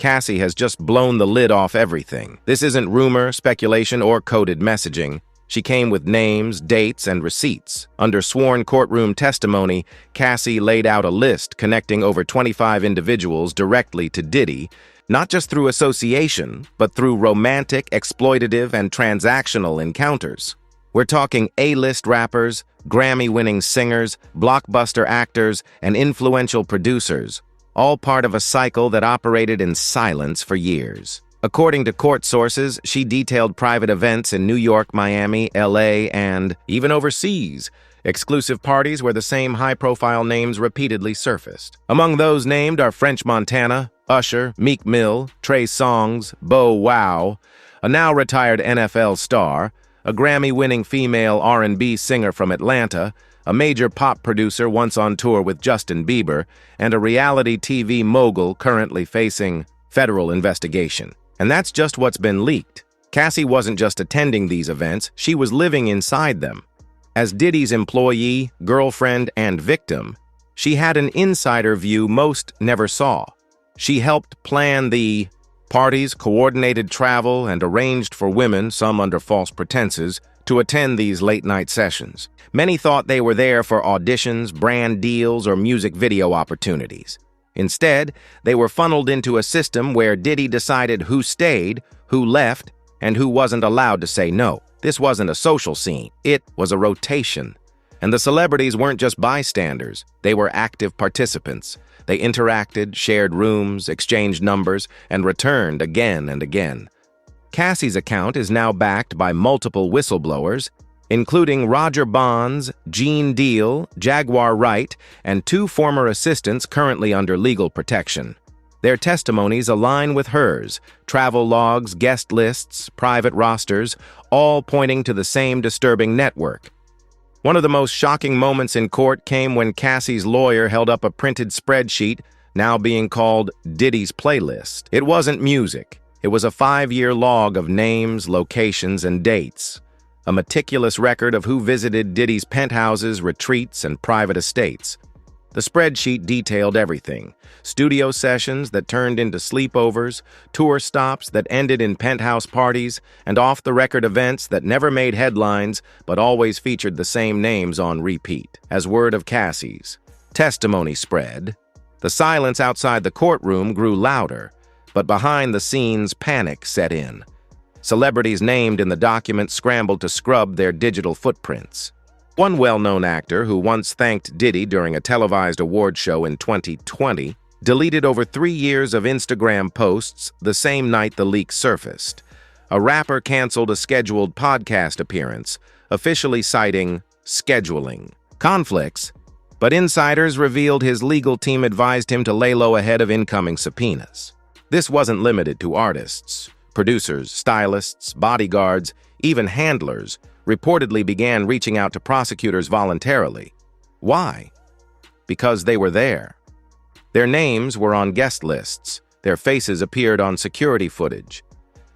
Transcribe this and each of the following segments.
Cassie has just blown the lid off everything. This isn't rumor, speculation, or coded messaging. She came with names, dates, and receipts. Under sworn courtroom testimony, Cassie laid out a list connecting over 25 individuals directly to Diddy, not just through association, but through romantic, exploitative, and transactional encounters. We're talking A-list rappers, Grammy-winning singers, blockbuster actors, and influential producers, all part of a cycle that operated in silence for years. According to court sources, she detailed private events in New York, Miami, LA, and even overseas, exclusive parties where the same high-profile names repeatedly surfaced. Among those named are French Montana, Usher, Meek Mill, Trey Songz, Bow Wow, a now-retired NFL star, a Grammy-winning female R&B singer from Atlanta, a major pop producer once on tour with Justin Bieber, and a reality TV mogul currently facing federal investigation. And that's just what's been leaked. Cassie wasn't just attending these events, she was living inside them. As Diddy's employee, girlfriend, and victim, she had an insider view most never saw. She helped plan the parties, coordinated travel, and arranged for women, some under false pretenses, to attend these late-night sessions. Many thought they were there for auditions, brand deals, or music video opportunities. Instead, they were funneled into a system where Diddy decided who stayed, who left, and who wasn't allowed to say no. This wasn't a social scene. It was a rotation. And the celebrities weren't just bystanders. They were active participants. They interacted, shared rooms, exchanged numbers, and returned again and again. Cassie's account is now backed by multiple whistleblowers, including Roger Bonds, Gene Deal, Jaguar Wright, and 2 former assistants currently under legal protection. Their testimonies align with hers: travel logs, guest lists, private rosters, all pointing to the same disturbing network. One of the most shocking moments in court came when Cassie's lawyer held up a printed spreadsheet, now being called Diddy's playlist. It wasn't music. It was a 5-year log of names, locations, and dates. A meticulous record of who visited Diddy's penthouses, retreats, and private estates. The spreadsheet detailed everything: studio sessions that turned into sleepovers, tour stops that ended in penthouse parties, and off-the-record events that never made headlines but always featured the same names on repeat. As word of Cassie's testimony spread, the silence outside the courtroom grew louder, but behind the scenes, panic set in. Celebrities named in the document scrambled to scrub their digital footprints. One well-known actor who once thanked Diddy during a televised award show in 2020 deleted over 3 years of Instagram posts the same night the leak surfaced. A rapper canceled a scheduled podcast appearance, officially citing scheduling conflicts, but insiders revealed his legal team advised him to lay low ahead of incoming subpoenas. This wasn't limited to artists. Producers, stylists, bodyguards, even handlers reportedly began reaching out to prosecutors voluntarily. Why? Because they were there. Their names were on guest lists. Their faces appeared on security footage.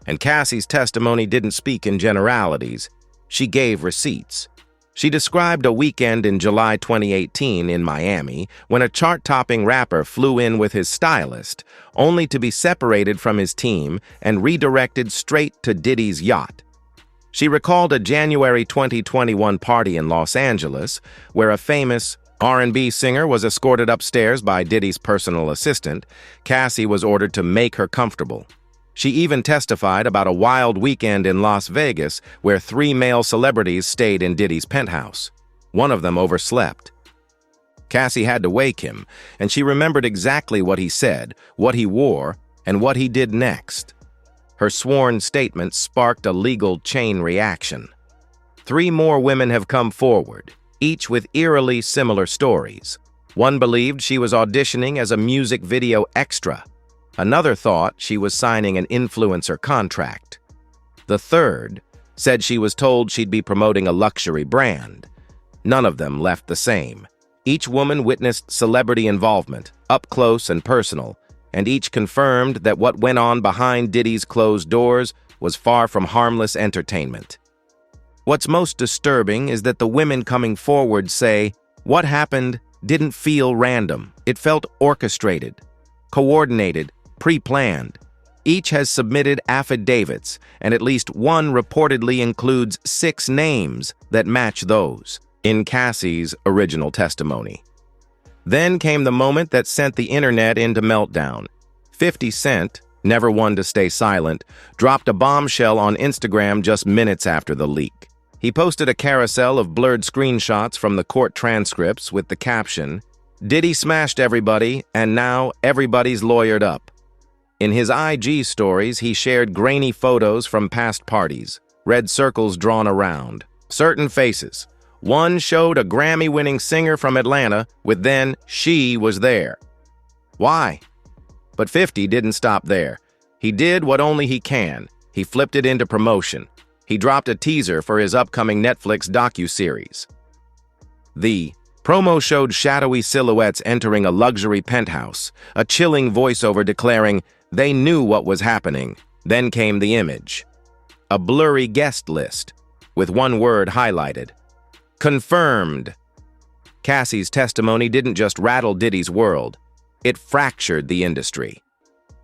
And Cassie's testimony didn't speak in generalities. She gave receipts. She described a weekend in July 2018 in Miami when a chart-topping rapper flew in with his stylist, only to be separated from his team and redirected straight to Diddy's yacht. She recalled a January 2021 party in Los Angeles where a famous R&B singer was escorted upstairs by Diddy's personal assistant. Cassie was ordered to make her comfortable. She even testified about a wild weekend in Las Vegas where 3 male celebrities stayed in Diddy's penthouse. One of them overslept. Cassie had to wake him, and she remembered exactly what he said, what he wore, and what he did next. Her sworn statement sparked a legal chain reaction. 3 more women have come forward, each with eerily similar stories. One believed she was auditioning as a music video extra. Another thought she was signing an influencer contract. The third said she was told she'd be promoting a luxury brand. None of them left the same. Each woman witnessed celebrity involvement, up close and personal, and each confirmed that what went on behind Diddy's closed doors was far from harmless entertainment. What's most disturbing is that the women coming forward say, what happened didn't feel random. It felt orchestrated, coordinated, pre-planned. Each has submitted affidavits, and at least one reportedly includes 6 names that match those in Cassie's original testimony. Then came the moment that sent the internet into meltdown. 50 Cent, never one to stay silent, dropped a bombshell on Instagram just minutes after the leak. He posted a carousel of blurred screenshots from the court transcripts with the caption, "Diddy smashed everybody, and now everybody's lawyered up." In his IG stories, he shared grainy photos from past parties, red circles drawn around, certain faces. One showed a Grammy-winning singer from Atlanta with "then she was there." Why? But 50 didn't stop there. He did what only he can. He flipped it into promotion. He dropped a teaser for his upcoming Netflix docuseries. The promo showed shadowy silhouettes entering a luxury penthouse, a chilling voiceover declaring they knew what was happening. Then came the image. A blurry guest list, with one word highlighted. Confirmed. Cassie's testimony didn't just rattle Diddy's world. It fractured the industry.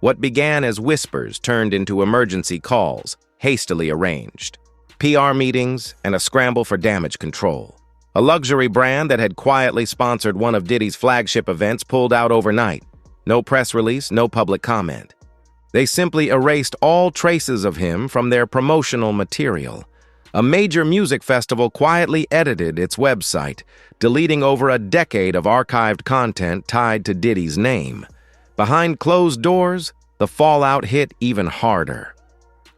What began as whispers turned into emergency calls, hastily arranged. PR meetings and a scramble for damage control. A luxury brand that had quietly sponsored one of Diddy's flagship events pulled out overnight. No press release, no public comment. They simply erased all traces of him from their promotional material. A major music festival quietly edited its website, deleting over a decade of archived content tied to Diddy's name. Behind closed doors, the fallout hit even harder.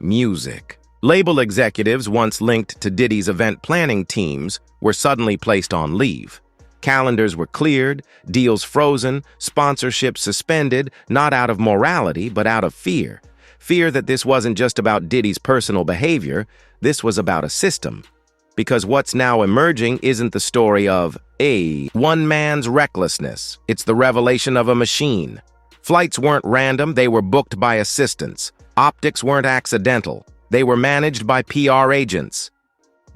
Music. Label executives once linked to Diddy's event planning teams were suddenly placed on leave. Calendars were cleared, deals frozen, sponsorships suspended, not out of morality, but out of fear. Fear that this wasn't just about Diddy's personal behavior, this was about a system. Because what's now emerging isn't the story of one man's recklessness, it's the revelation of a machine. Flights weren't random, they were booked by assistants. Optics weren't accidental, they were managed by PR agents.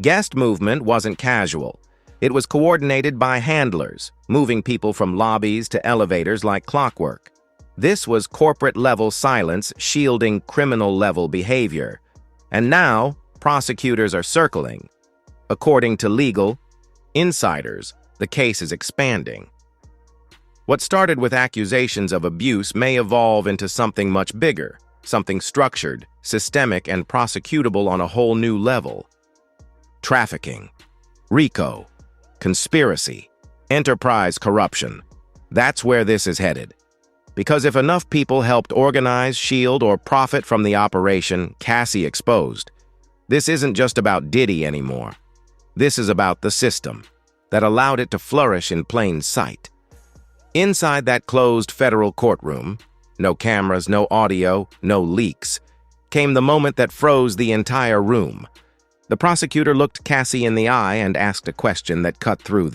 Guest movement wasn't casual. It was coordinated by handlers, moving people from lobbies to elevators like clockwork. This was corporate-level silence shielding criminal-level behavior. And now, prosecutors are circling. According to legal insiders, the case is expanding. What started with accusations of abuse may evolve into something much bigger, something structured, systemic, and prosecutable on a whole new level. Trafficking, RICO, conspiracy, enterprise corruption. That's where this is headed. Because if enough people helped organize, shield, or profit from the operation Cassie exposed, this isn't just about Diddy anymore. This is about the system that allowed it to flourish in plain sight. Inside that closed federal courtroom, no cameras, no audio, no leaks, came the moment that froze the entire room. The prosecutor looked Cassie in the eye and asked a question that cut through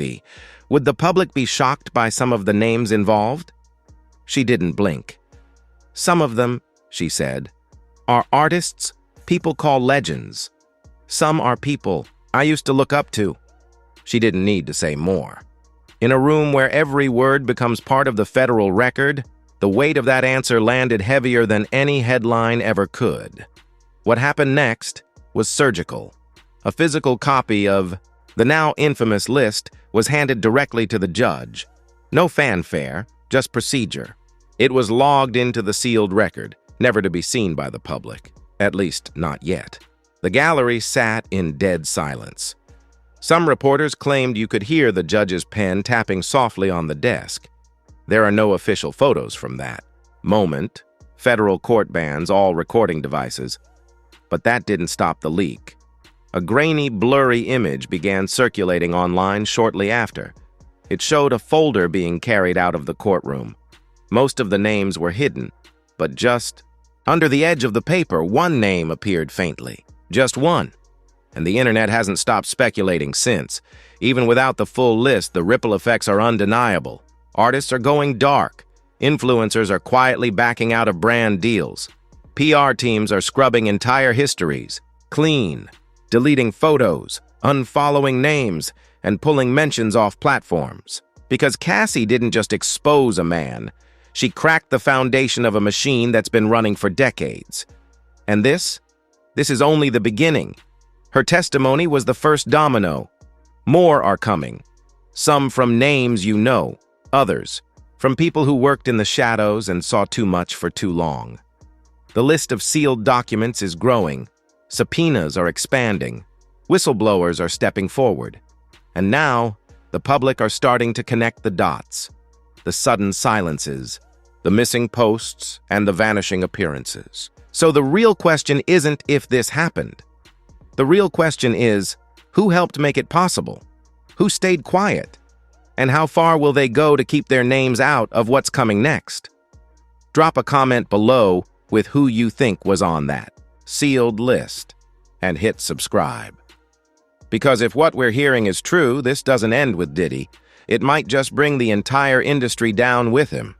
would the public be shocked by some of the names involved? She didn't blink. Some of them, she said, are artists people call legends. Some are people I used to look up to. She didn't need to say more. In a room where every word becomes part of the federal record, the weight of that answer landed heavier than any headline ever could. What happened next was surgical. A physical copy of the now infamous list was handed directly to the judge. No fanfare, just procedure. It was logged into the sealed record, never to be seen by the public, at least not yet. The gallery sat in dead silence. Some reporters claimed you could hear the judge's pen tapping softly on the desk. There are no official photos from that moment. Federal court bans all recording devices. But that didn't stop the leak. A grainy, blurry image began circulating online shortly after. It showed a folder being carried out of the courtroom. Most of the names were hidden, but just under the edge of the paper, one name appeared faintly. Just one. And the internet hasn't stopped speculating since. Even without the full list, the ripple effects are undeniable. Artists are going dark. Influencers are quietly backing out of brand deals. PR teams are scrubbing entire histories, clean, deleting photos, unfollowing names, and pulling mentions off platforms. Because Cassie didn't just expose a man, She cracked the foundation of a machine that's been running for decades. And this is only the beginning. Her testimony was the first domino. More are coming. Some from names you know, others from people who worked in the shadows and saw too much for too long. The list of sealed documents is growing. Subpoenas are expanding. Whistleblowers are stepping forward. And now, the public are starting to connect the dots. The sudden silences, the missing posts, and the vanishing appearances. So the real question isn't if this happened. The real question is, who helped make it possible? Who stayed quiet? And how far will they go to keep their names out of what's coming next? Drop a comment below with who you think was on that sealed list, and hit subscribe. Because if what we're hearing is true, this doesn't end with Diddy. It might just bring the entire industry down with him.